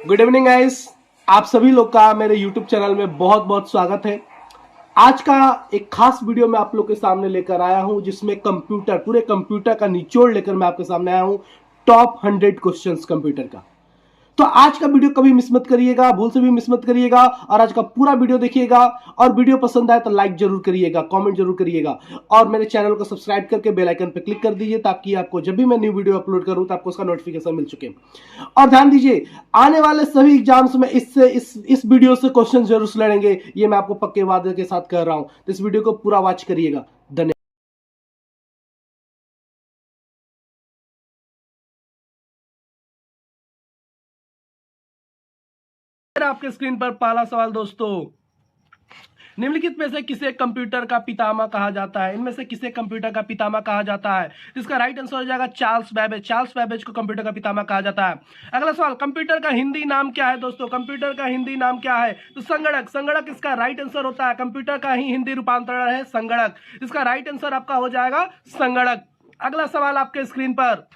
Good evening guys. आप सभी लोग का मेरे YouTube चैनल में बहुत बहुत स्वागत है। आज का एक खास वीडियो मैं आप लोग के सामने लेकर आया हूं, जिसमें पूरे कंप्यूटर का निचोड़ लेकर मैं आपके सामने आया हूं। टॉप 100 क्वेश्चंस कंप्यूटर का। तो आज का वीडियो कभी मिस मत करिएगा, भूल से भी मिस मत करिएगा, और आज का पूरा वीडियो देखिएगा। और वीडियो पसंद आए तो लाइक जरूर करिएगा, कमेंट जरूर करिएगा, और मेरे चैनल को सब्सक्राइब करके बेल आइकन पर क्लिक कर दीजिए, ताकि आपको जब भी मैं न्यू वीडियो अपलोड करूं तो आपको उसका नोटिफिकेशन मिल चुके। और ध्यान दीजिए, आने वाले सभी एग्जाम्स में इस वीडियो से क्वेश्चन जरूर लड़ेंगे, ये मैं आपको पक्के वादे के साथ कह रहा हूं। तो इस वीडियो को पूरा वॉच करिएगा। धन्यवाद। आपके स्क्रीन पर पहला सवाल दोस्तों, निम्नलिखित में से किसे कंप्यूटर का पितामह कहा जाता है? इनमें से किसे कंप्यूटर का पितामह कहा जाता है? इसका राइट आंसर हो जाएगा चार्ल्स बैबेज। चार्ल्स बैबेज को कंप्यूटर का पितामह कहा जाता है। अगला सवाल, कंप्यूटर का हिंदी नाम क्या है दोस्तों? कंप्यूटर का हिंदी नाम क्या है? तो संगणक। संगणक इसका राइट आंसर होता है। कंप्यूटर का ही हिंदी रूपांतरण है संगणक। इसका राइट आंसर आपका हो जाएगा संगणक। अगला सवाल आपके स्क्रीन पर,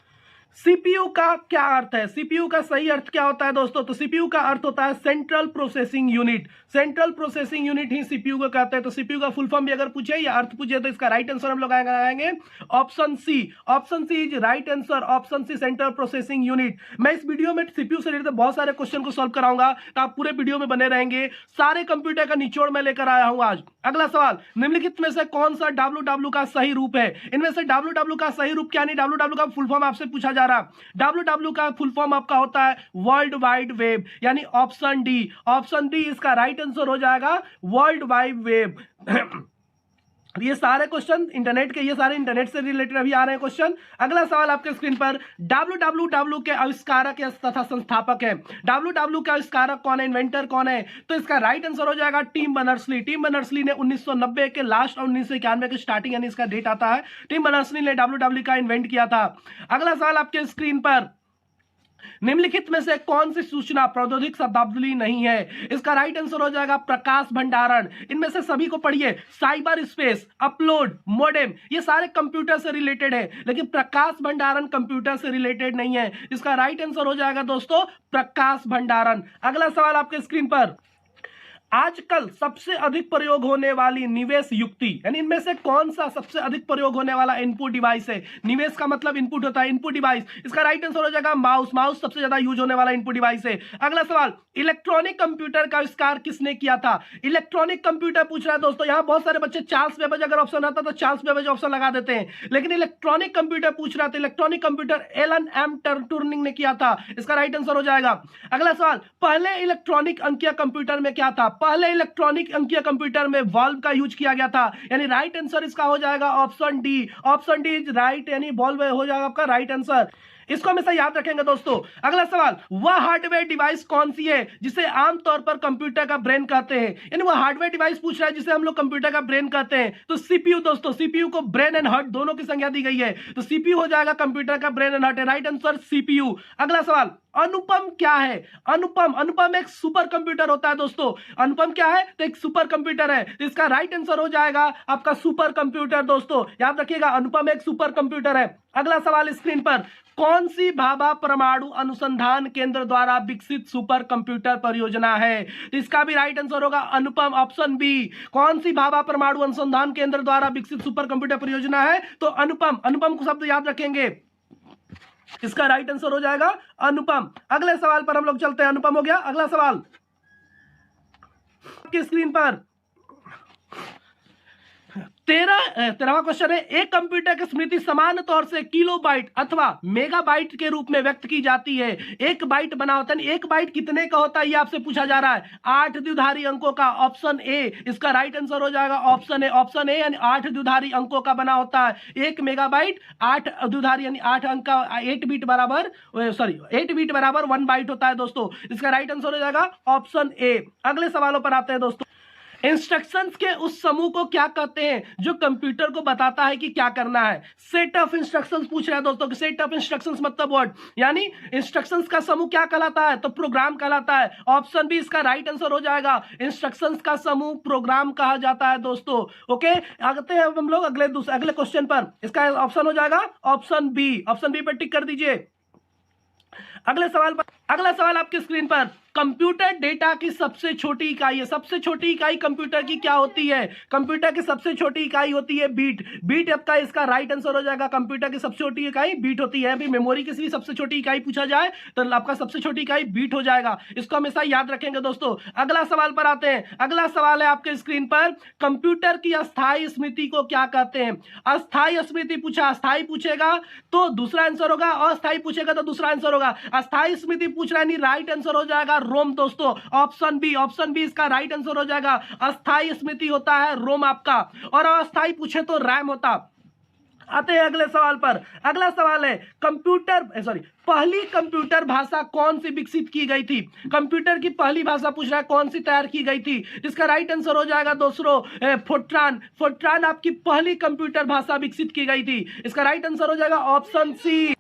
सीपीयू का क्या अर्थ है? सीपीयू का सही अर्थ क्या होता है दोस्तों? तो सीपीयू का अर्थ होता है central processing unit. Central processing unit ही सीपीयू को कहते हैं। तो सीपीयू का फुल फॉर्म भी अगर पूछे या अर्थ पूछे तो इसका राइट आंसर हम लोग आएंगे option C. Option C is right answer. Option C, central processing unit. मैं इस वीडियो में सीपीयू से रिलेटेड बहुत सारे क्वेश्चन को सॉल्व कराऊंगा, तो आप पूरे वीडियो में बने रहेंगे। सारे कंप्यूटर का निचोड़ में लेकर आया हूं आज। अगला सवाल, निम्नलिखित में से कौन सा डब्ल्यू का सही रूप है? इनमें से डब्ल्यू का सही रूप क्या नहीं? डब्ल्यू का फुल फॉर्म आपसे पूछा जा रहा। डब्ल्यू का फुल फॉर्म आपका होता है वर्ल्ड वाइड वेब, यानी ऑप्शन डी। ऑप्शन डी इसका राइट आंसर हो जाएगा वर्ल्ड वाइड वेब। ये सारे क्वेश्चन इंटरनेट के, ये सारे इंटरनेट से रिलेटेड अभी आ रहे हैं क्वेश्चन। अगला सवाल आपके स्क्रीन पर, डब्ल्यू के आविष्कारक तथा संस्थापक है। डब्ल्यू का आविष्कारक कौन है? इन्वेंटर कौन है? तो इसका राइट आंसर हो जाएगा टिम बर्नर्स-ली। टिम बर्नर्स-ली ने 1990 के लास्ट और 1991 के स्टार्टिंग, यानी इसका डेट आता है। टिम बर्नर्स-ली ने डब्ल्यू का इन्वेंट किया था। अगला सवाल आपके स्क्रीन पर, निम्नलिखित में से कौन सी सूचना प्रौद्योगिक शब्दावली नहीं है? इसका राइट आंसर हो जाएगा प्रकाश भंडारण। इनमें से सभी को पढ़िए। साइबर स्पेस, अपलोड, मोडेम, ये सारे कंप्यूटर से रिलेटेड है, लेकिन प्रकाश भंडारण कंप्यूटर से रिलेटेड नहीं है। इसका राइट आंसर हो जाएगा दोस्तों प्रकाश भंडारण। अगला सवाल आपके स्क्रीन पर, आजकल सबसे अधिक प्रयोग होने वाली निवेश युक्ति, यानी इनमें से कौन सा सबसे अधिक प्रयोग होने वाला इनपुट डिवाइस है? निवेश का मतलब इनपुट होता है, इनपुट डिवाइस। इसका राइट आंसर हो जाएगा माउस। माउस सबसे ज्यादा यूज होने वाला इनपुट डिवाइस है। अगला सवाल, इलेक्ट्रॉनिक कंप्यूटर का आविष्कार किसने किया था? इलेक्ट्रॉनिक कंप्यूटर पूछ रहा है दोस्तों। यहां बहुत सारे बच्चे चार्ल्स बेबेज अगर ऑप्शन आता तो चार्ल्स बेबेज ऑप्शन लगा देते हैं, लेकिन इलेक्ट्रॉनिक कंप्यूटर पूछ रहा था। Electronic computer Alan M Turing ने किया था। इसका राइट आंसर हो जाएगा। अगला सवाल, पहले इलेक्ट्रॉनिक अंकीय कंप्यूटर में क्या था? पहले इलेक्ट्रॉनिक अंकीय कंप्यूटर में वॉल्व का यूज किया गया था, यानी राइट आंसर इसका हो जाएगा option D. Option D is right, यानी वॉल्व हो जाएगा आपका राइट आंसर। इसको हमेशा याद रखेंगे दोस्तों। अगला सवाल, वह हार्डवेयर डिवाइस कौन सी है जिसे आमतौर पर कंप्यूटर का ब्रेन कहते हैं? यानी वह हार्डवेयर डिवाइस पूछ रहा है जिसे हम लोग कंप्यूटर का ब्रेन कहते हैं। तो सीपीयू दोस्तों, सीपीयू को ब्रेन एंड हार्ट दोनों की संज्ञा दी गई है, तो सीपीयू हो जाएगा कंप्यूटर का brain and heart. Right answer CPU. अगला सवाल, अनुपम क्या है? अनुपम, अनुपम एक सुपर कंप्यूटर होता है दोस्तों। अनुपम क्या है? तो एक सुपर कंप्यूटर है। तो इसका राइट आंसर हो जाएगा आपका सुपर कंप्यूटर दोस्तों। याद रखिएगा, अनुपम एक सुपर कंप्यूटर है। अगला सवाल स्क्रीन पर, कौन सी भाभा परमाणु अनुसंधान केंद्र द्वारा विकसित सुपर कंप्यूटर परियोजना है? तो इसका भी राइट आंसर होगा अनुपम, ऑप्शन बी। कौन सी भाभा परमाणु अनुसंधान केंद्र द्वारा विकसित सुपर कंप्यूटर परियोजना है? तो अनुपम। अनुपम को शब्द याद रखेंगे, इसका राइट आंसर हो जाएगा अनुपम। अगले सवाल पर हम लोग चलते हैं। अनुपम हो गया। अगला सवाल आपकी स्क्रीन पर, तेरहवां क्वेश्चन है, एक कंप्यूटर की स्मृति सामान्य तौर से किलोबाइट अथवा मेगाबाइट के रूप में व्यक्त की जाती है। एक बाइट बना होता है, एक बाइट कितने का होता है ये आपसे पूछा जा रहा है। 8 द्विधारी अंकों का। ऑप्शन ए इसका राइट आंसर हो जाएगा ऑप्शन ए। ऑप्शन ए यानी 8 द्विधारी अंकों का बना होता है। 1 मेगाबाइट 8 द्विधारी यानी 8 अंक का 8 बीट बराबर 1 बाइट होता है दोस्तों। इसका राइट आंसर हो जाएगा ऑप्शन ए। अगले सवालों पर आते हैं दोस्तों। इंस्ट्रक्शंस के उस समूह को क्या कहते हैं जो कंप्यूटर को बताता है कि क्या करना है? सेट ऑफ इंस्ट्रक्शंस पूछ रहा है दोस्तों कि सेट ऑफ इंस्ट्रक्शंस मतलब व्हाट, यानी इंस्ट्रक्शंस का समूह क्या कहलाता है? तो प्रोग्राम कहलाता है। ऑप्शन बी इसका राइट आंसर हो जाएगा। इंस्ट्रक्शंस का समूह प्रोग्राम कहा जाता है दोस्तों। ओके, आते हैं हम लोग अगले क्वेश्चन पर। इसका ऑप्शन हो जाएगा ऑप्शन बी। ऑप्शन बी पर टिक कर दीजिए। अगला सवाल आपके स्क्रीन पर, कंप्यूटर डेटा की सबसे छोटी इकाई है। सबसे छोटी इकाई कंप्यूटर की क्या होती है? कंप्यूटर की सबसे छोटी इकाई होती है बीट। बीट आपका इसका राइट आंसर हो जाएगा। कंप्यूटर की सबसे छोटी इकाई बीट होती है। अभी मेमोरी की भी सबसे छोटी इकाई पूछा जाए तो आपका सबसे छोटी इकाई बीट हो जाएगा। इसको हमेशा याद रखेंगे दोस्तों। अगला सवाल पर आते हैं। अगला सवाल है आपके स्क्रीन पर, कंप्यूटर की अस्थायी स्मृति को क्या कहते हैं? अस्थायी स्मृति पूछा, अस्थायी पूछेगा तो दूसरा आंसर होगा, अस्थायी पूछेगा तो दूसरा आंसर होगा। अस्थायी स्मृति पूछ रहा है, राइट आंसर हो जाएगा रोम दोस्तों। ऑप्शन बी इसका राइट आंसर हो जाएगा। अस्थायी स्मृति होता है रोम आपका, और अस्थायी पूछे तो रैम होता। आते हैं अगले सवाल पर। अगला सवाल है, पहली कंप्यूटर भाषा कौन सी विकसित की गई थी? कंप्यूटर की पहली भाषा पूछ रहा है, कौन सी तैयार की गई थी? इसका राइट आंसर हो जाएगा दोस्तों फोर्ट्रान। फोर्ट्रान आपकी पहली कंप्यूटर भाषा विकसित की गई थी। इसका राइट आंसर हो जाएगा ऑप्शन सी।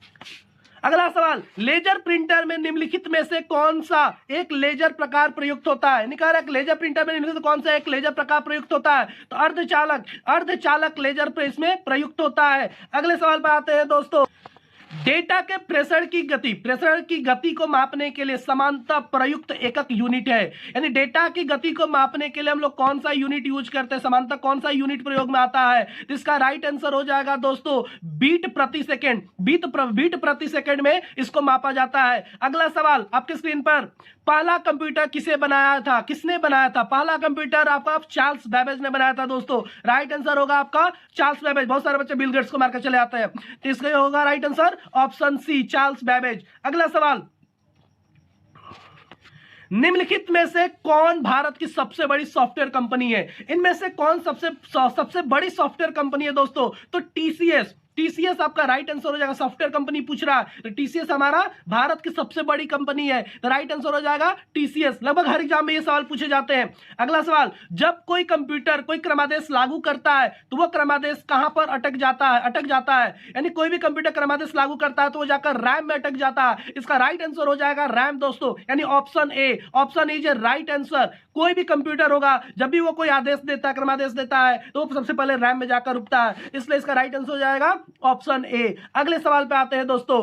अगला सवाल, लेजर प्रिंटर में निम्नलिखित में से कौन सा एक लेजर प्रकार प्रयुक्त होता है? निकाल रहा है, लेजर प्रिंटर में निम्नलिखित कौन सा एक लेजर प्रकार प्रयुक्त होता है? तो अर्धचालक लेजर इसमें प्रयुक्त होता है। अगले सवाल पर आते हैं दोस्तों। डेटा के प्रेषण की गति को मापने के लिए समानता प्रयुक्त एकक यूनिट है। यानी डेटा की गति को मापने के लिए हम लोग कौन सा यूनिट यूज करते हैं? समानता कौन सा यूनिट प्रयोग में आता है? तो इसका राइट आंसर हो जाएगा दोस्तों बीट प्रति सेकंड। बीट प्रति सेकंड में इसको मापा जाता है। अगला सवाल आपके स्क्रीन पर, पहला कंप्यूटर किसने बनाया था? पहला कंप्यूटर आपका चार्ल्स बैबेज ने बनाया था दोस्तों। राइट आंसर होगा आपका चार्ल्स बैबेज। बहुत सारे बच्चे बिल गेट्स को मारकर चले आते हैं, तो इसका होगा right answer option C, Charles Babbage. अगला सवाल, निम्नलिखित में से कौन भारत की सबसे बड़ी सॉफ्टवेयर कंपनी है? इनमें से कौन सबसे बड़ी सॉफ्टवेयर कंपनी है दोस्तों? तो टीसीएस आपका राइट आंसर हो जाएगा। सॉफ्टवेयर कंपनी पूछ रहा है तो टीसीएस हमारा भारत की सबसे बड़ी कंपनी है, तो राइट आंसर हो जाएगा टीसीएस। लगभग हर एग्जाम में ये सवाल पूछे जाते हैं। अगला सवाल, जब कोई कंप्यूटर कोई क्रमादेश लागू करता है तो वो क्रमादेश कहां पर अटक जाता है। यानी कोई भी कंप्यूटर क्रमादेश लागू करता है तो वो जाकर रैम में अटक जाता है। इसका राइट आंसर हो जाएगा रैम दोस्तों, यानी option A is right answer. कोई भी कंप्यूटर होगा जब भी वो कोई आदेश देता है, क्रमादेश देता है, तो वो सबसे पहले रैम में जाकर रुकता है। इसलिए इसका राइट आंसर हो जाएगा ऑप्शन ए। अगले सवाल पे आते हैं दोस्तों।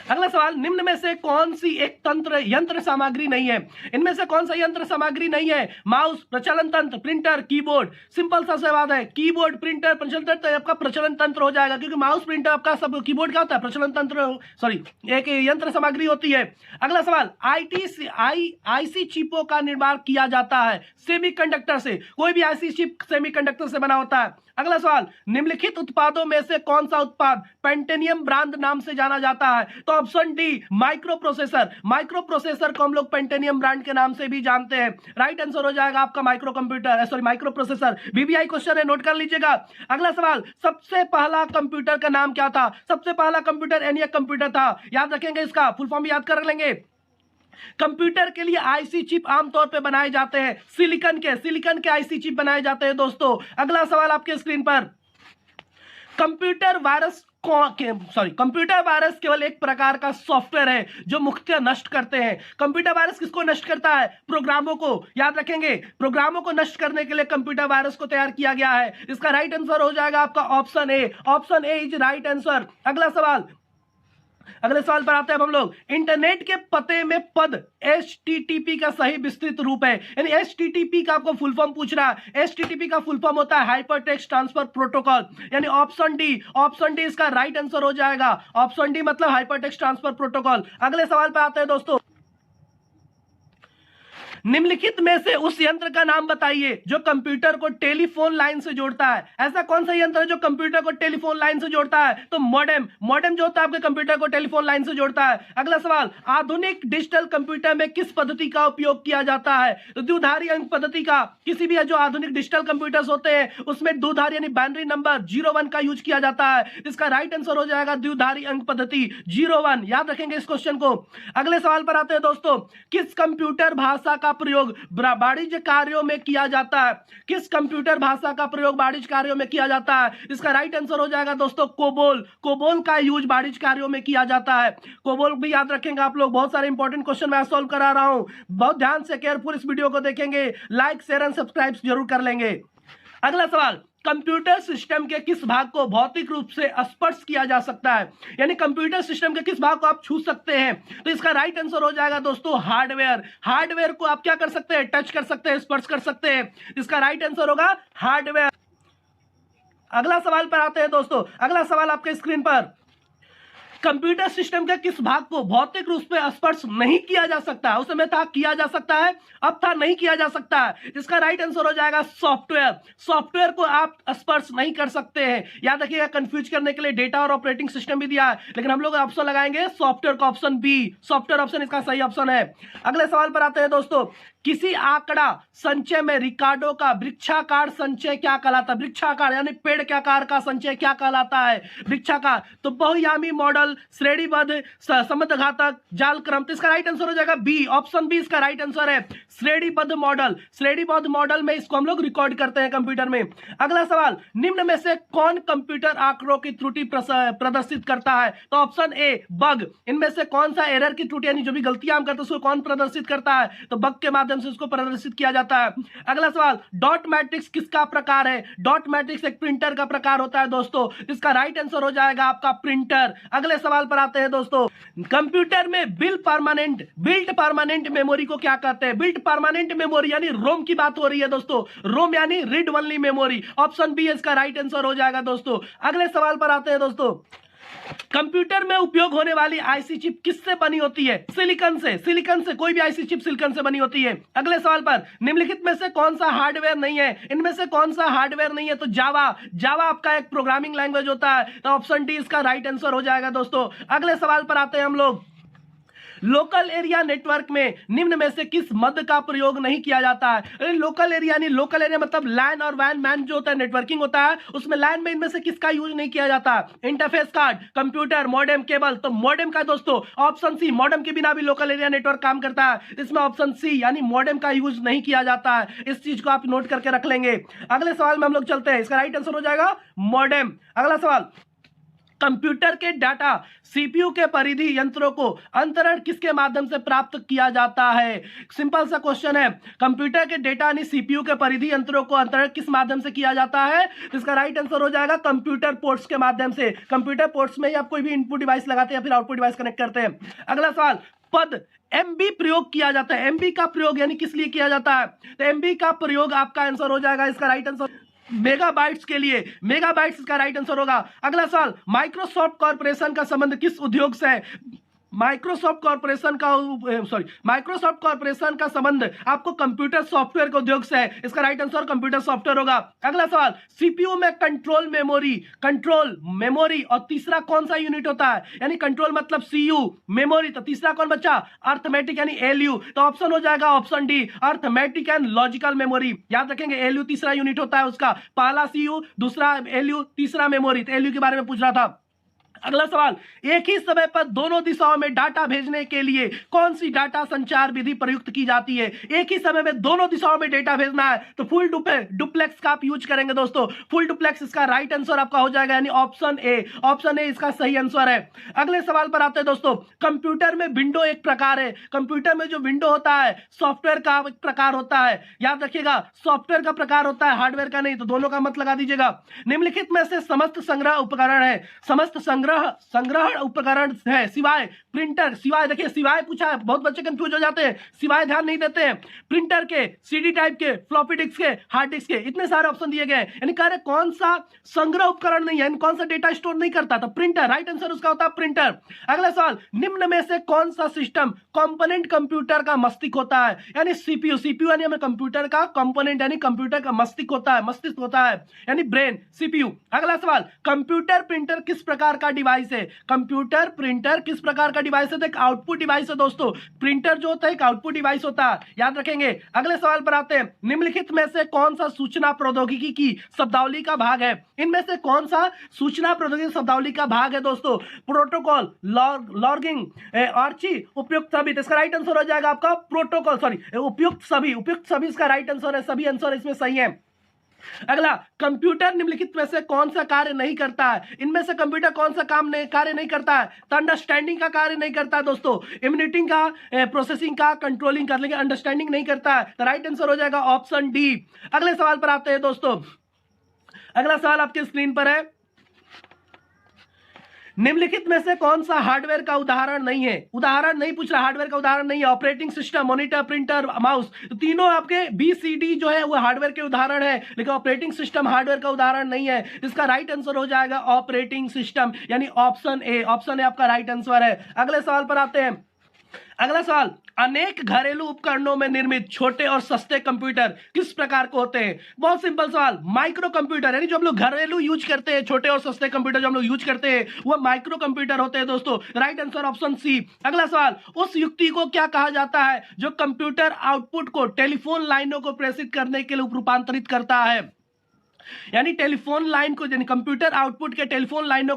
अगला सवाल, निम्न में से कौन सी एक यंत्र सामग्री नहीं है? इनमें से कौन सा यंत्र सामग्री नहीं है? माउस, प्रचलन तंत्र, प्रिंटर, कीबोर्ड। सिंपल सा सवाल है, कीबोर्ड, प्रिंटर, प्रचलन तंत्र आपका प्रचलन तंत्र हो जाएगा, क्योंकि माउस, प्रिंटर आपका सब, कीबोर्ड क्या होता है? प्रचलन तंत्र, एक यंत्र सामग्री होती है। अगला सवाल, आईसी चिपों का निर्माण किया जाता है सेमीकंडक्टर से। कोई भी आईसी चिप सेमीकंडक्टर से बना होता है। अगला सवाल, निम्नलिखित उत्पादों में से कौन सा उत्पाद पेंटेनियम ब्रांड नाम से जाना जाता है? तो ऑप्शन डी, माइक्रो प्रोसेसर को हम लोग पेंटेनियम ब्रांड के नाम से भी जानते हैं। राइट आंसर हो जाएगा आपका माइक्रो प्रोसेसर। बीबीआई क्वेश्चन है, नोट कर लीजिएगा। अगला सवाल, सबसे पहला कंप्यूटर का नाम क्या था? सबसे पहला कंप्यूटर एनियक कंप्यूटर था। याद रखेंगे, इसका फुल फॉर्म याद कर लेंगे। कंप्यूटर के लिए आईसी चिप आमतौर पे बनाए जाते हैं सिलिकॉन के आईसी चिप बनाए जाते हैं दोस्तों। अगला सवाल आपके स्क्रीन पर, कंप्यूटर वायरस केवल एक प्रकार का सॉफ्टवेयर है जो मुख्यतः नष्ट करते हैं। कंप्यूटर वायरस किसको नष्ट करता है? प्रोग्रामों को। याद रखेंगे, प्रोग्रामों को नष्ट करने के लिए कंप्यूटर वायरस को तैयार किया गया है। इसका राइट आंसर हो जाएगा आपका option A is right answer. अगले सवाल पर आते हैं हम लोग। इंटरनेट के पते में पद HTTP का सही विस्तृत रूप है। यानी HTTP का आपको फुल फॉर्म पूछ रहा है। HTTP का फुल फॉर्म होता है हाइपर टेक्स्ट ट्रांसफर प्रोटोकॉल, यानी ऑप्शन डी इसका राइट आंसर हो जाएगा। ऑप्शन डी मतलब हाइपर टेक्स्ट ट्रांसफर प्रोटोकॉल। अगले सवाल पर आते हैं दोस्तों। निम्नलिखित में से उस यंत्र का नाम बताइए जो कंप्यूटर को टेलीफोन लाइन से जोड़ता है। ऐसा कौन सा यंत्र है जो कंप्यूटर को टेलीफोन लाइन से जोड़ता है? तो मॉडेम जो होता है आपके कंप्यूटर को टेलीफोन लाइन से जोड़ता है। अगला सवाल, आधुनिक डिजिटल कंप्यूटर में किस पद्धति का उपयोग किया जाता है? तो द्विधारी अंक पद्धति का। किसी भी जो आधुनिक डिजिटल कंप्यूटर्स होते हैं उसमें द्विधारी यानी बाइनरी नंबर 01 का यूज किया जाता है। इसका राइट आंसर हो जाएगा द्विधारी अंक पद्धति 01। याद रखेंगे इस क्वेश्चन को। अगले सवाल पर आते हैं दोस्तों। किस कंप्यूटर भाषा का प्रयोग वाणिज्य कार्यों में किया जाता है? किस कंप्यूटर भाषा का प्रयोग वाणिज्य कार्यों में किया जाता है? इसका राइट आंसर हो जाएगा दोस्तों कोबोल का यूज वाणिज्य कार्यों में किया जाता है। कोबोल भी याद रखेंगे आप लोग। बहुत सारे इंपॉर्टेंट क्वेश्चन मैं सॉल्व करा रहा हूं, बहुत ध्यान से केयरफुल इस वीडियो को देखेंगे। लाइक शेयर एंड सब्सक्राइब जरूर कर लेंगे। अगला सवाल, कंप्यूटर सिस्टम के किस भाग को भौतिक रूप से स्पर्श किया जा सकता है, यानी कंप्यूटर सिस्टम के किस भाग को आप छू सकते हैं, तो इसका राइट आंसर हो जाएगा दोस्तों हार्डवेयर। हार्डवेयर को आप क्या कर सकते हैं, टच कर सकते हैं, स्पर्श कर सकते हैं, इसका राइट आंसर होगा हार्डवेयर। अगला सवाल पर आते हैं दोस्तों। अगला सवाल आपके स्क्रीन पर, कंप्यूटर सिस्टम के किस भाग को भौतिक रूप से स्पर्श नहीं किया जा सकता है। उस समय था किया जा सकता है, अब था नहीं किया जा सकता है। इसका राइट आंसर हो जाएगा सॉफ्टवेयर। सॉफ्टवेयर को आप स्पर्श नहीं कर सकते हैं। याद रखिएगा, कंफ्यूज करने के लिए डेटा और ऑपरेटिंग सिस्टम भी दिया है, लेकिन हम लोग ऑप्शन लगाएंगे सॉफ्टवेयर का, ऑप्शन बी सॉफ्टवेयर ऑप्शन इसका सही ऑप्शन है। अगले सवाल पर आते हैं दोस्तों। किसी आंकड़ा संचय में रिकार्डो का वृक्षाकार संचय क्या कहलाता है। वृक्षाकार यानी पेड़ के आकार का संचय क्या कहलाता है, वृक्षाकार। तो बहुयामी मॉडल, श्रेणीबद्ध, समघातक, जाल क्रम। तो इसका राइट आंसर हो जाएगा बी, ऑप्शन बी इसका राइट आंसर है, श्रेणीबद्ध मॉडल। श्रेणीबद्ध मॉडल में इसको हम लोग रिकॉर्ड करते हैं कंप्यूटर में। अगला सवाल, निम्न में से कौन कंप्यूटर आंकड़ों की त्रुटि प्रदर्शित करता है। तो ऑप्शन ए बग। इनमें से कौन सा एरर की त्रुटि यानी जो भी गलतियां हम करते हैं उसको कौन प्रदर्शित करता है, तो बग के माध्यम से उसको प्रदर्शित किया जाता है। अगला सवाल, डॉट मैट्रिक्स किसका प्रकार है। डॉट मैट्रिक्स एक प्रिंटर का प्रकार होता है दोस्तों। इसका राइट आंसर हो जाएगा आपका प्रिंटर। अगले सवाल पर आते हैं दोस्तों। कंप्यूटर में बिल्ट परमानेंट मेमोरी को क्या कहते हैं। बिल्ट परमानेंट मेमोरी यानी रोम की बात हो रही है दोस्तों। रोम यानी read only memory. Option B इसका राइट आंसर हो जाएगा दोस्तों। अगले सवाल पर आते हैं दोस्तों। कंप्यूटर में उपयोग होने वाली आईसी चिप किससे बनी होती है। सिलिकॉन से। सिलिकॉन से, कोई भी आईसी चिप सिलिकॉन से बनी होती है। अगले सवाल पर, निम्नलिखित में से कौन सा हार्डवेयर नहीं है। इनमें से कौन सा हार्डवेयर नहीं है, तो जावा। जावा आपका एक प्रोग्रामिंग लैंग्वेज होता है, तो ऑप्शन डी इसका राइट आंसर हो जाएगा दोस्तों। अगले सवाल पर आते हैं हम लोग। लोकल एरिया नेटवर्क में निम्न में से किस मद का प्रयोग नहीं किया जाता है। लोकल एरिया यानी लोकल एरिया मतलब लैन और वैन मैन जो होता है, नेटवर्किंग होता है, उसमें लैन में इनमें से किसका यूज नहीं किया जाता। Interface card, computer, modem, cable. तो मॉडेम का दोस्तों ऑप्शन सी, मॉडेम के बिना भी लोकल एरिया नेटवर्क काम करता है। इसमें ऑप्शन सी यानी मॉडेम का यूज नहीं किया जाता है। इस चीज को आप नोट करके रख लेंगे। अगले सवाल में हम लोग चलते हैं। इसका राइट आंसर हो जाएगा मॉडेम। अगला सवाल, कंप्यूटर के डाटा सीपीयू के परिधि यंत्रों को अंतरण किसके माध्यम से प्राप्त किया जाता है। सिंपल सा क्वेश्चन है, कंप्यूटर के डेटा यानी सीपीयू के परिधि यंत्रों को अंतरण किस माध्यम से किया जाता है। इसका राइट आंसर हो जाएगा कंप्यूटर पोर्ट्स के माध्यम से। कंप्यूटर पोर्ट्स में आप कोई भी इनपुट डिवाइस लगाते हैं या फिर आउटपुट डिवाइस कनेक्ट करते हैं। अगला सवाल, पद एमबी प्रयोग किया जाता है। एमबी का प्रयोग यानी किस लिए किया जाता है, तो एमबी का प्रयोग आपका आंसर हो जाएगा, इसका राइट आंसर मेगाबाइट्स के लिए। मेगाबाइट्स इसका राइट आंसर होगा। अगला सवाल, माइक्रोसॉफ्ट कॉर्पोरेशन का संबंध किस उद्योग से है। माइक्रोसॉफ्ट कॉर्पोरेशन का संबंध आपको कंप्यूटर सॉफ्टवेयर के उद्योग से है। इसका राइट आंसर कंप्यूटर सॉफ्टवेयर होगा। अगला सवाल, सीपीयू में कंट्रोल मेमोरी और तीसरा कौन सा यूनिट होता है, यानी कंट्रोल मतलब सीयू, मेमोरी, तो तीसरा कौन बचा, अर्थमेटिक यानी एलयू। तो ऑप्शन हो जाएगा option D, arithmetic and logical memory. याद रखेंगे एलयू तीसरा यूनिट होता है उसका, पहला सीयू, दूसरा एलयू, तीसरा मेमोरी। तो एलयू के बारे में पूछ रहा था। अगला सवाल, एक ही समय पर दोनों दिशाओं में डाटा भेजने के लिए कौन सी डाटा संचार विधि प्रयुक्त की जाती है। एक ही समय में दोनों दिशाओं में डेटा भेजना है तो फुल डुप्लेक्स का आप यूज करेंगे दोस्तों। फुल डुप्लेक्स इसका राइट आंसर आपका हो जाएगा, यानी ऑप्शन ए। ऑप्शन ए इसका सही आंसर है। अगले सवाल पर आते हैं दोस्तों। कंप्यूटर में विंडो एक प्रकार है। कंप्यूटर में जो विंडो होता है सॉफ्टवेयर का एक प्रकार होता है। याद रखिएगा, सॉफ्टवेयर का प्रकार होता है, हार्डवेयर का नहीं। तो दोनों का मत लगा दीजिएगा। निम्नलिखित में से समस्त संग्रह उपकरण है। समस्त संग्रहण उपकरण है सिवाय प्रिंटर। सिवाय, देखिए सिवाय पूछा है, बहुत बच्चे कंफ्यूज हो जाते हैं, सिवाय ध्यान नहीं देते हैं। प्रिंटर के, सीडी टाइप के, फ्लॉपी डिस्क के, हार्ड डिस्क के, इतने सारे ऑप्शन दिए गए। यानी कह रहे कौन सा संग्रह उपकरण नहीं है, कौन सा डेटा स्टोर नहीं करता, तो प्रिंटर। राइट आंसर उसका होता है प्रिंटर। अगला सवाल, निम्न में से कौन सा सिस्टम कंपोनेंट कंप्यूटर का मस्तिष्क होता है, यानी सीपीयू। सीपीयू यानी हमें कंप्यूटर का कंपोनेंट यानी कंप्यूटर का मस्तिष्क होता है, यानी ब्रेन, सीपीयू। अगला सवाल, कंप्यूटर प्रिंटर किस प्रकार का डिवाइस है। कंप्यूटर प्रिंटर किस प्रकार का डिवाइस है, तो एक आउटपुट डिवाइस है दोस्तों। प्रिंटर जो होता है एक आउटपुट डिवाइस होता है, याद रखेंगे। अगले सवाल पर आते हैं। निम्नलिखित में से कौन सा सूचना प्रौद्योगिकी की शब्दावली का भाग है। इनमें से कौन सा सूचना प्रौद्योगिकी शब्दावली का भाग है दोस्तों। प्रोटोकॉल, लॉगिंग, आर्ची, उपयुक्त सभी। इसका राइट आंसर हो जाएगा आपका प्रोटोकॉल, उपयुक्त सभी इसका राइट आंसर है। सभी आंसर इसमें सही है। अगला, कंप्यूटर निम्नलिखित में से कौन सा कार्य नहीं करता है। इनमें से कंप्यूटर कौन सा कार्य नहीं करता है, तो अंडरस्टैंडिंग का कार्य नहीं करता है दोस्तों। इम्यूनिटिंग का, प्रोसेसिंग का, कंट्रोलिंग कर लेंगे, अंडरस्टैंडिंग नहीं करता है। तो राइट आंसर हो जाएगा ऑप्शन डी। अगले सवाल पर आते हैं दोस्तों। अगला सवाल आपके स्क्रीन पर है, निम्नलिखित में से कौन सा हार्डवेयर का उदाहरण नहीं है? उदाहरण नहीं पूछ रहा, हार्डवेयर का उदाहरण नहीं है। Operating system, monitor, printer, mouse, तो तीनों आपके BCD जो है वो हार्डवेयर के उदाहरण है, लेकिन ऑपरेटिंग सिस्टम हार्डवेयर का उदाहरण नहीं है। इसका राइट आंसर हो जाएगा ऑपरेटिंग सिस्टम, यानी ऑप्शन ए। ऑप्शन ए आपका राइट आंसर है। अगले सवाल पर आते हैं। अगला सवाल, अनेक घरेलू उपकरणों में निर्मित छोटे और सस्ते कंप्यूटर किस प्रकार के होते हैं? बहुत सिंपल सवाल, माइक्रो कंप्यूटर, यानी जो हम लोग घरेलू यूज करते हैं, छोटे और सस्ते कंप्यूटर जो हम लोग यूज करते हैं वो माइक्रो कंप्यूटर होते हैं दोस्तों। Right answer option C. अगला सवाल, उस युक्ति को क्या कहा जाता है जो कंप्यूटर आउटपुट को टेलीफोन लाइनों को प्रेषित करने के लिए रूपांतरित करता है? यानी टेलीफोन लाइन को, यानी कंप्यूटर आउटपुट के टेलीफोन लाइनों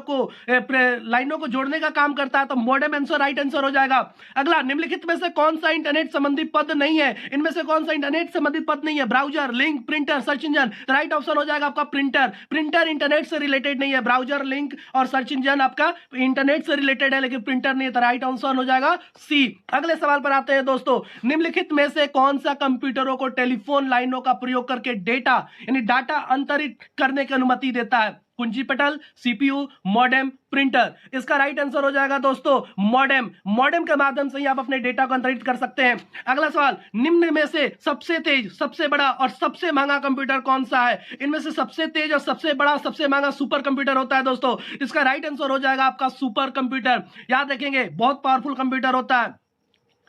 को जोड़ने का काम करता है, तो मॉडेम आंसर राइट आंसर हो जाएगा। अगला, निम्नलिखित में से कौन सा इंटरनेट संबंधी पद नहीं है? इनमें से कौन सा इंटरनेट संबंधी पद नहीं है? Browser, link, printer, search engine. Right option हो जाएगा आपका प्रिंटर। प्रिंटर इंटरनेट से रिलेटेड नहीं है। ब्राउजर, लिंक और सर्च इंजन आपका इंटरनेट से रिलेटेड है, लेकिन प्रिंटर नहीं है, तो राइट आंसर हो जाएगा सी। अगले सवाल पर आते हैं दोस्तों, निम्नलिखित में से कौन सा कंप्यूटरों को टेलीफोन लाइनों का प्रयोग करके डेटा, यानी डाटा अंतरित करने की अनुमति देता है? कुंजी पटल, CPU, मॉडेम, प्रिंटर। इसका राइट आंसर हो जाएगा दोस्तों मॉडेम। मॉडेम के माध्यम से ही आप अपने डेटा को अंतरित कर सकते हैं। अगला सवाल, निम्न में से सबसे तेज, सबसे बड़ा और सबसे महंगा कंप्यूटर कौन सा है? इनमें से सबसे तेज और सबसे बड़ा, सबसे महंगा सुपर कंप्यूटर होता है दोस्तों। इसका राइट आंसर हो जाएगा आपका सुपर कंप्यूटर। याद रखेंगे, बहुत पावरफुल कंप्यूटर होता है।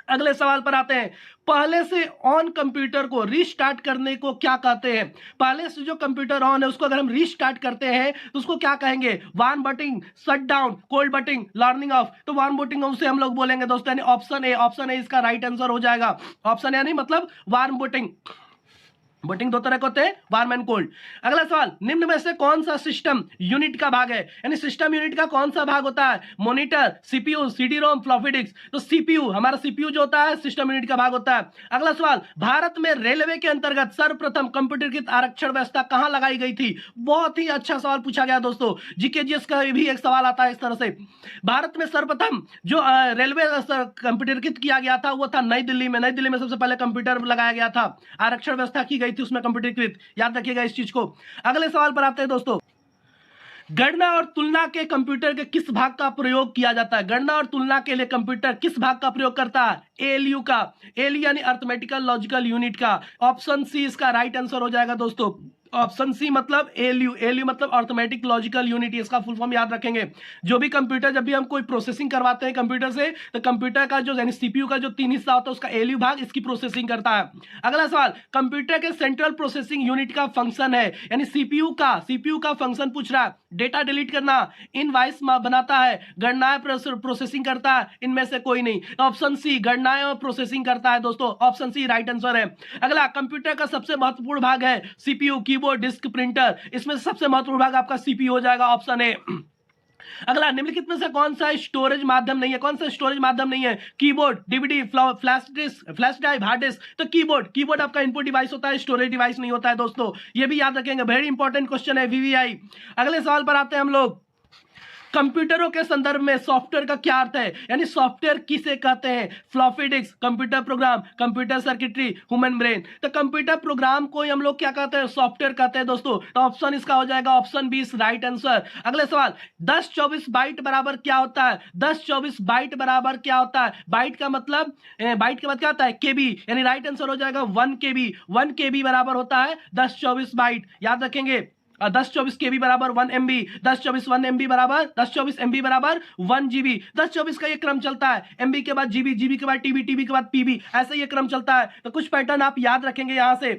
अगले सवाल पर आते हैं, पहले से ऑन कंप्यूटर को रीस्टार्ट करने को क्या कहते हैं? पहले से जो कंप्यूटर ऑन है उसको अगर हम रीस्टार्ट करते हैं तो उसको क्या कहेंगे? Warm booting, shut down, cold booting, learning of. तो वार्म बूटिंग उसे हम लोग बोलेंगे दोस्तों, यानी ऑप्शन ए। ऑप्शन ए इसका राइट आंसर हो जाएगा। ऑप्शन ए यानी मतलब वार्म बूटिंग। बूटिंग दो तरह के होते हैं, वार्म एंड कोल्ड। अगला सवाल, निम्न में से कौन सा सिस्टम यूनिट का भाग है? यानी सिस्टम यूनिट का कौन सा भाग होता है? Monitor, CPU, CD-ROM, floppy disk. तो CPU, हमारा CPU जो होता है सिस्टम यूनिट का भाग होता है। अगला सवाल, भारत में रेलवे के अंतर्गत सर्वप्रथम कंप्यूटरकृत आरक्षण व्यवस्था कहां लगाई गई थी? बहुत ही अच्छा सवाल पूछा गया दोस्तों। GKGS का भी एक सवाल आता है इस तरह से। भारत में सर्वप्रथम जो रेलवे कंप्यूटरकृत किया गया था वो था नई दिल्ली में। नई दिल्ली में सबसे पहले कंप्यूटर लगाया गया था, आरक्षण व्यवस्था की गई थी उसमें कंप्यूटरीकृत। याद रखिएगा इस चीज को। अगले सवाल पर आते हैं दोस्तों, गणना और तुलना के कंप्यूटर के किस भाग का प्रयोग किया जाता है? गणना और तुलना के लिए कंप्यूटर किस भाग का प्रयोग करता है? ALU का। ALU यानी अर्थमेटिकल लॉजिकल यूनिट का। ऑप्शन सी इसका राइट आंसर हो जाएगा दोस्तों। ऑप्शन सी मतलब ALU। ALU मतलब अर्थमेटिक लॉजिकल यूनिट, इसका फुल फॉर्म याद रखेंगे। जो भी कंप्यूटर, जब भी हम कोई प्रोसेसिंग करवाते हैं कंप्यूटर से, तो कंप्यूटर का जो यानी CPU का जो 3 हिस्सा होता है उसका ALU भाग इसकी प्रोसेसिंग करता है। अगला सवाल, कंप्यूटर के सेंट्रल प्रोसेसिंग यूनिट का फंक्शन है, यानी CPU का फंक्शन पूछ रहा है। डेटा डिलीट करना, इनवॉइस बनाता है, गणनाएं प्रोसेसिंग करता है, इनमें से कोई नहीं। ऑप्शन सी गणनाएं और प्रोसेसिंग करता है दोस्तों। ऑप्शन सी राइट आंसर है। अगला, कंप्यूटर का सबसे महत्वपूर्ण भाग है CPU, कीबोर्ड, डिस्क, प्रिंटर। इसमें सबसे महत्वपूर्ण भाग आपका CPU हो जाएगा। Option A. अगला, निम्नलिखित में से कौन सा स्टोरेज माध्यम नहीं है? कौन सा स्टोरेज माध्यम नहीं है? Keyboard, DVD, flash disk, flash drive, hard disk. तो कीबोर्ड आपका इनपुट डिवाइस होता है, स्टोरेज डिवाइस नहीं होता है दोस्तों। ये भी याद रखेंगे, वेरी इंपॉर्टेंट क्वेश्चन है VVI। अगले सवाल पर आते हैं हम लोग, कंप्यूटरों के संदर्भ में सॉफ्टवेयर का क्या अर्थ है? यानी सॉफ्टवेयर किसे कहते हैं? Floppy disk, computer program, computer circuitry, human brain. तो कंप्यूटर प्रोग्राम को हम लोग क्या कहते हैं? सॉफ्टवेयर कहते हैं दोस्तों। तो ऑप्शन इसका हो जाएगा ऑप्शन बी राइट आंसर। अगले सवाल, 1024 बाइट बराबर क्या होता है? 1024 बाइट बराबर क्या होता है? बाइट का मतलब, बाइट के बाद क्या होता है? KB, यानी राइट आंसर हो जाएगा 1 KB। 1 KB बराबर होता है 1024 बाइट। याद रखेंगे, 1024 KB बराबर 1 MB, 1024 1 MB बराबर 1024 MB बराबर 1 GB। 1024 का ये क्रम चलता है, MB के बाद GB, GB के बाद TB, TB के बाद PB, ऐसे ये क्रम चलता है। तो कुछ पैटर्न आप याद रखेंगे यहां से।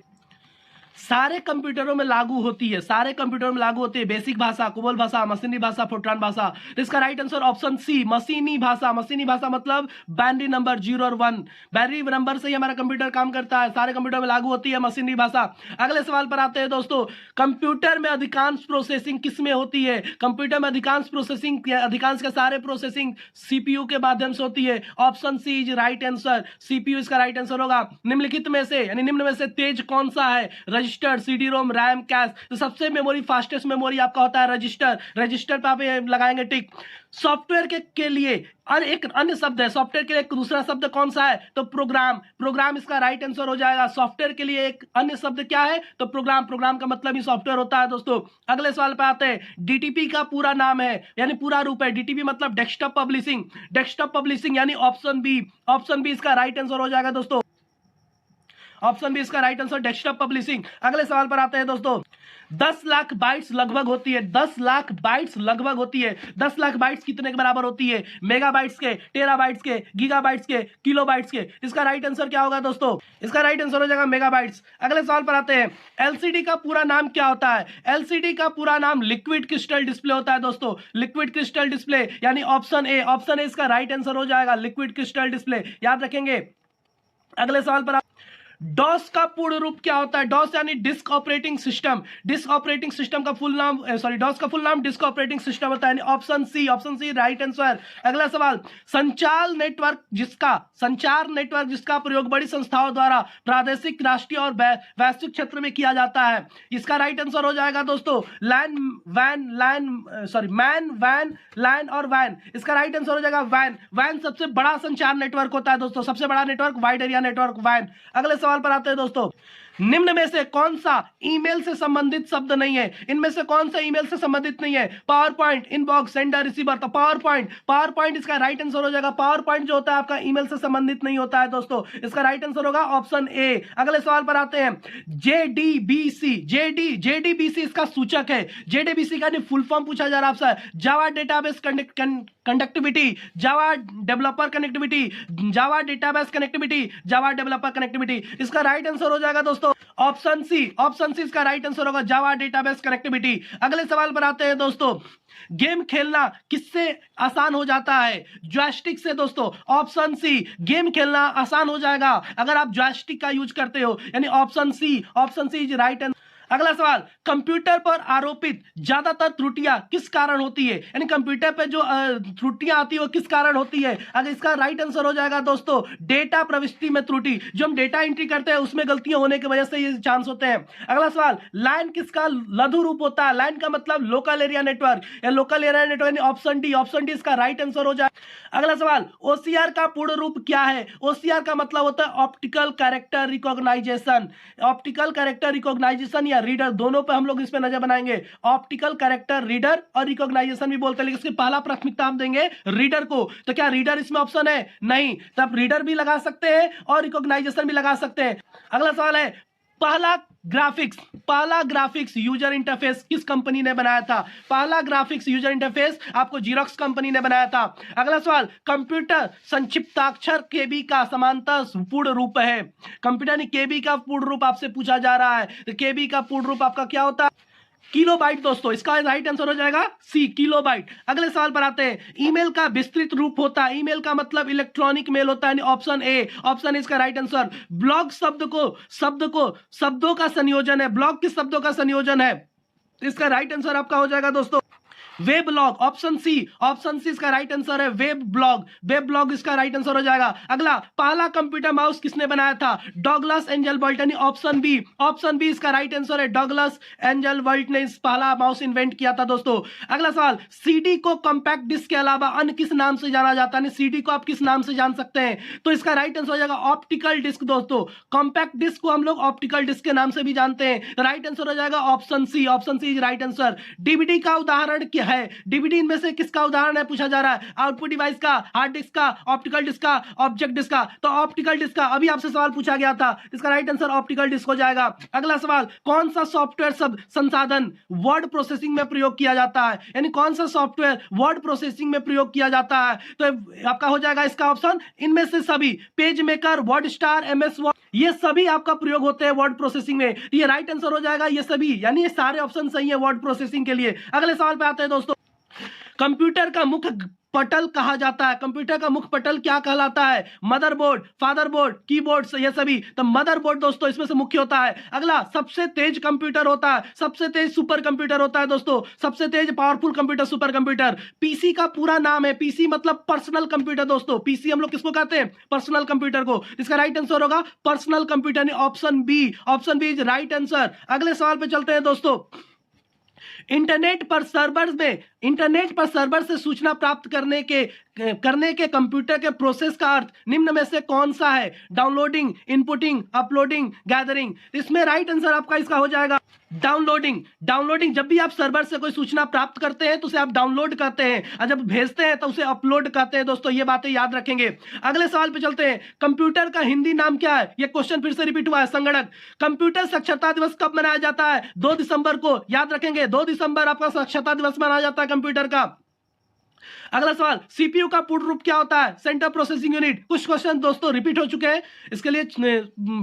सारे कंप्यूटरों में लागू होती है, सारे कंप्यूटरों में लागू होती है बेसिक भाषा, कोबोल भाषा, मशीनी भाषा, फोर्ट्रान भाषा। तो इसका राइट आंसर ऑप्शन सी मशीनी भाषा। मशीनी भाषा मतलब बाइनरी नंबर 0 और 1, बाइनरी नंबर से ही हमारा कंप्यूटर काम करता है। सारे कंप्यूटर में लागू होती है मशीनी भाषा। अगले सवाल पर आते हैं दोस्तों, कंप्यूटर में अधिकांश प्रोसेसिंग किसमें होती है? कंप्यूटर में अधिकांश प्रोसेसिंग, अधिकांश के सारे प्रोसेसिंग CPU के माध्यम से होती है। Option C is right answer, CPU इसका राइट आंसर होगा। निम्नलिखित में से, यानी निम्न में से तेज कौन सा है? Register, CD ROM, RAM, cash. तो सबसे मेमोरी फास्टेस्ट मेमोरी आपका होता है रजिस्टर। रजिस्टर पे आप लगाएंगे टिक। सॉफ्टवेयर के लिए और एक अन्य शब्द है, सॉफ्टवेयर के लिए एक दूसरा शब्द कौन सा है? तो प्रोग्राम। प्रोग्राम इसका राइट आंसर हो जाएगा। सॉफ्टवेयर के लिए एक अन्य शब्द क्या है? तो प्रोग्राम। प्रोग्राम का मतलब ही सॉफ्टवेयर होता है दोस्तों। अगले सवाल पे आते हैं। डीटीपी का पूरा नाम है यानी पूरा रूप है, डीटीपी मतलब डेस्कटॉप पब्लिशिंग। डेस्कटॉप पब्लिशिंग यानी ऑप्शन बी। ऑप्शन बी इसका राइट आंसर हो जाएगा दोस्तों। ऑप्शन बी इसका राइट आंसर, डेस्कटॉप पब्लिशिंग। अगले सवाल पर आते हैं दोस्तों। 10 लाख बाइट्स लगभग होती है, 10 लाख बाइट्स लगभग होती है। 10 लाख बाइट्स कितने के बराबर होती है? मेगाबाइट्स के, टेराबाइट्स के, गीगाबाइट्स के, किलोबाइट्स के। इसका राइट आंसर क्या होगा दोस्तों? इसका राइट आंसर हो जाएगा मेगाबाइट्स। अगले सवाल पर आते हैं। एलसीडी का पूरा नाम क्या होता है? एलसीडी का पूरा नाम लिक्विड क्रिस्टल डिस्प्ले होता है दोस्तों। लिक्विड क्रिस्टल डिस्प्ले यानी ऑप्शन ए। ऑप्शन ए इसका राइट आंसर हो जाएगा, लिक्विड क्रिस्टल डिस्प्ले। याद रखेंगे। अगले सवाल पर डॉस का पूर्ण रूप क्या होता है? डॉस यानी disk operating system. Disk operating system का फुल नाम डॉस का फुल नाम डिस्क ऑपरेटिंग सिस्टम होता है। Option C. Option C right answer. अगला सवाल। संचार नेटवर्क जिसका प्रयोग बड़ी संस्थाओं द्वारा प्रादेशिक, राष्ट्रीय और वैश्विक क्षेत्र में किया जाता है, इसका राइट आंसर हो जाएगा दोस्तों मैन, वैन, लैन और वैन। इसका राइट आंसर हो जाएगा वैन। वैन सबसे बड़ा संचार नेटवर्क होता है दोस्तों, सबसे बड़ा नेटवर्क वाइड एरिया नेटवर्क वैन। अगले सवाल पर आते हैं दोस्तों। निम्न में से कौन सा ईमेल से संबंधित शब्द नहीं है? इनमें से कौन सा ईमेल से संबंधित नहीं है? Power point, inbox, sender, receiver. तो पावर पॉइंट इसका राइट आंसर हो जाएगा। पावर पॉइंट जो होता है आपका ईमेल से संबंधित नहीं होता है दोस्तों। इसका राइट आंसर होगा ऑप्शन ए। अगले सवाल पर आते हैं। जेडीबीसी इसका सूचक है। जेडीबीसी का फुल फॉर्म पूछा जा रहा है आपसे। जावा database connectivity, Java developer connectivity, जावा database connectivity, Java developer connectivity. इसका राइट आंसर हो जाएगा दोस्तों ऑप्शन सी। ऑप्शन सी इसका राइट आंसर होगा, जावा डेटाबेस कनेक्टिविटी। अगले सवाल पर आते हैं दोस्तों। गेम खेलना किससे आसान हो जाता है? जॉयस्टिक से दोस्तों। Option C. गेम खेलना आसान हो जाएगा अगर आप जॉयस्टिक का यूज करते हो, यानी option C. Option C is right answer. अगला सवाल। कंप्यूटर पर आरोपित ज्यादातर त्रुटियां किस कारण होती है? यानी कंप्यूटर पर जो त्रुटियां आती है वो किस कारण होती है? अगर इसका राइट आंसर हो जाएगा दोस्तों डेटा प्रविष्टि में त्रुटि। जो हम डेटा एंट्री करते हैं उसमें गलतियां होने की वजह से ये चांस होते हैं। अगला सवाल। लाइन किसका लघु रूप होता है? लाइन का मतलब लोकल एरिया नेटवर्क या local area network, option D. Option D इसका राइट आंसर हो जाए। अगला सवाल। ओसीआर का पूर्ण रूप क्या है? ओसीआर का मतलब होता है optical character recognisation. Optical character recognisation reader, दोनों पे हम लोग इस पे नजर बनाएंगे। ऑप्टिकल कैरेक्टर रीडर और रिकॉग्नाइजेशन भी बोलते हैं, लेकिन इसकी पहला प्राथमिकता हम देंगे रीडर को। तो क्या रीडर इसमें ऑप्शन है? नहीं। तब रीडर भी लगा सकते हैं और रिकॉग्नाइजेशन भी लगा सकते हैं। अगला सवाल है। पहला ग्राफिक्स यूजर इंटरफेस किस कंपनी ने बनाया था? पहला ग्राफिक्स यूजर इंटरफेस आपको जीरोक्स कंपनी ने बनाया था। अगला सवाल। कंप्यूटर संक्षिप्ताक्षर केबी का समांतर पूर्ण रूप है। कंप्यूटर केबी का पूर्ण रूप आपसे पूछा जा रहा है, तो केबी का पूर्ण रूप आपका क्या होता है? किलोबाइट दोस्तों। इसका राइट आंसर हो जाएगा सी, किलोबाइट। अगले सवाल पर आते हैं। ईमेल का विस्तृत रूप होता है, ईमेल का मतलब इलेक्ट्रॉनिक मेल होता है, ऑप्शन ए। ऑप्शन ए इसका राइट आंसर। ब्लॉग शब्दों का संयोजन है। ब्लॉग किस शब्दों का संयोजन है? इसका राइट आंसर आपका हो जाएगा दोस्तों web blog. Option C. Option C इसका राइट आंसर है वेब ब्लॉग। वेब ब्लॉग इसका राइट आंसर हो जाएगा। अगला। पहला कंप्यूटर माउस किसने बनाया था? डॉगलस एंजल वर्ल्ट, यानी ऑप्शन बी। ऑप्शन बी इसका राइट आंसर है, डॉगलस एंजल वर्ल्ट ने इस पहला माउस इन्वेंट किया था दोस्तों। अगला सवाल। सीडी को कॉम्पैक्ट डिस्क के अलावा अन्य किस नाम से जाना जाता है? सीडी को आप किस नाम से जान सकते हैं? तो इसका राइट आंसर हो जाएगा ऑप्टिकल डिस्क दोस्तों। कॉम्पैक्ट डिस्क को हम लोग ऑप्टिकल डिस्क के नाम से भी जानते हैं। राइट आंसर हो जाएगा option C. Option C is right answer. DVD का उदाहरण क्या है? डीवीडी इनमें से किसका उदाहरण है पूछा जा रहा है? आउटपुट डिवाइस का, हार्ड डिस्क का, ऑप्टिकल डिस्क का, ऑब्जेक्ट डिस्क का। तो ऑप्टिकल डिस्क का अभी आपसे सवाल पूछा गया था, इसका राइट आंसर ऑप्टिकल डिस्क हो जाएगा। अगला सवाल। कौन सा सॉफ्टवेयर संसाधन वर्ड प्रोसेसिंग में प्रयोग किया जाता है? यानी कौन सा सॉफ्टवेयर वर्ड प्रोसेसिंग में प्रयोग किया जाता है? तो आपका हो जाएगा इसका ऑप्शन इनमें से सभी। Page maker, word star, MS word, ये सभी आपका प्रयोग होते हैं वर्ड प्रोसेसिंग में। ये राइट आंसर हो जाएगा ये सभी, यानी ये सारे ऑप्शन सही है वर्ड प्रोसेसिंग के लिए। अगले सवाल पे आते हैं दोस्तों। कंप्यूटर का मुख्य पटल कहा जाता है। कंप्यूटर का मुख्य पटल क्या कहलाता है? मदरबोर्ड, फादरबोर्ड, कीबोर्ड, ये सभी। तो मदरबोर्ड दोस्तों इसमें से मुख्य होता है। अगला, सबसे तेज कंप्यूटर होता है, सबसे तेज सुपर कंप्यूटर होता है दोस्तों, सबसे तेज powerful computer, super computer. PC का पूरा नाम है, पीसी मतलब पर्सनल कंप्यूटर दोस्तों। पीसी हम लोग किसको कहते हैं? पर्सनल कंप्यूटर को। इसका राइट आंसर होगा personal computer, option B. Option B is right answer. अगले सवाल पे चलते हैं दोस्तों। इंटरनेट पर सर्वर से सूचना प्राप्त करने के कंप्यूटर के प्रोसेस का अर्थ निम्न में से कौन सा है? Downloading, inputting, uploading, gathering. इसमें राइट आंसर आपका इसका हो जाएगा डाउनलोडिंग। जब भी आप सर्वर से कोई सूचना प्राप्त करते हैं तो उसे आप डाउनलोड करते हैं, और जब भेजते हैं तो उसे अपलोड करते हैं दोस्तों। ये बातें याद रखेंगे। अगले सवाल पे चलते हैं। कंप्यूटर का हिंदी नाम क्या है? ये क्वेश्चन फिर से रिपीट हुआ है, संगणक। कंप्यूटर साक्षरता दिवस कब मनाया जाता है? 2 दिसंबर को। याद रखेंगे, 2 दिसंबर आपका साक्षरता दिवस मनाया जाता है कंप्यूटर का। अगला सवाल, सीपीयू का पूर्ण रूप क्या होता है? Central processing unit. कुछ क्वेश्चन दोस्तों रिपीट हो चुके हैं, इसके लिए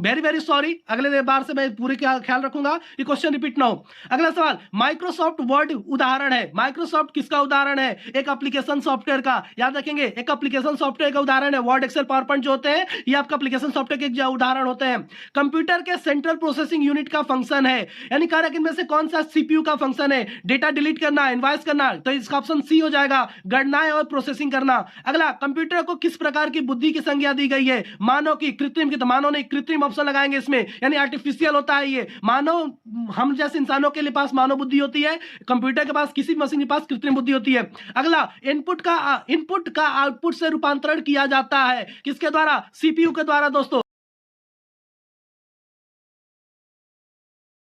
वेरी वेरी सॉरी। अगले बार से मैं पूरे ख्याल रखूंगा ये क्वेश्चन रिपीट ना हो। अगला सवाल, माइक्रोसॉफ्ट वर्ड उदाहरण है। माइक्रोसॉफ्ट किसका उदाहरण है? एक एप्लीकेशन सॉफ्टवेयर का। याद रखेंगे, एक एप्लीकेशन सॉफ्टवेयर का उदाहरण है। वर्ड, एक्सेल, पावर पॉइंट जो होते हैं ये आपका एप्लीकेशन सॉफ्टवेयर के उदाहरण होते हैं। कंप्यूटर के सेंट्रल प्रोसेसिंग यूनिट का फंक्शन है, यानी कारक इनमें से कौन सा सीपीयू का फंक्शन है? डेटा डिलीट करना, इनवॉइस करना। तो इसका ऑप्शन सी हो जाएगा, गणनाएं और प्रोसेसिंग करना। अगला, कंप्यूटर को किस प्रकार की बुद्धि की संज्ञा दी गई है? मानव की, कृत्रिम की। तो मानव नहीं, कृत्रिम ऑप्शन लगाएंगे इसमें, यानी आर्टिफिशियल होता है ये। मानव, हम जैसे इंसानों के लिए पास मानव बुद्धि होती है, कंप्यूटर के पास, किसी मशीन के पास कृत्रिम बुद्धि होती है। अगला, इनपुट का आउटपुट से रूपांतरण किया जाता है किसके द्वारा? सीपीयू के द्वारा दोस्तों।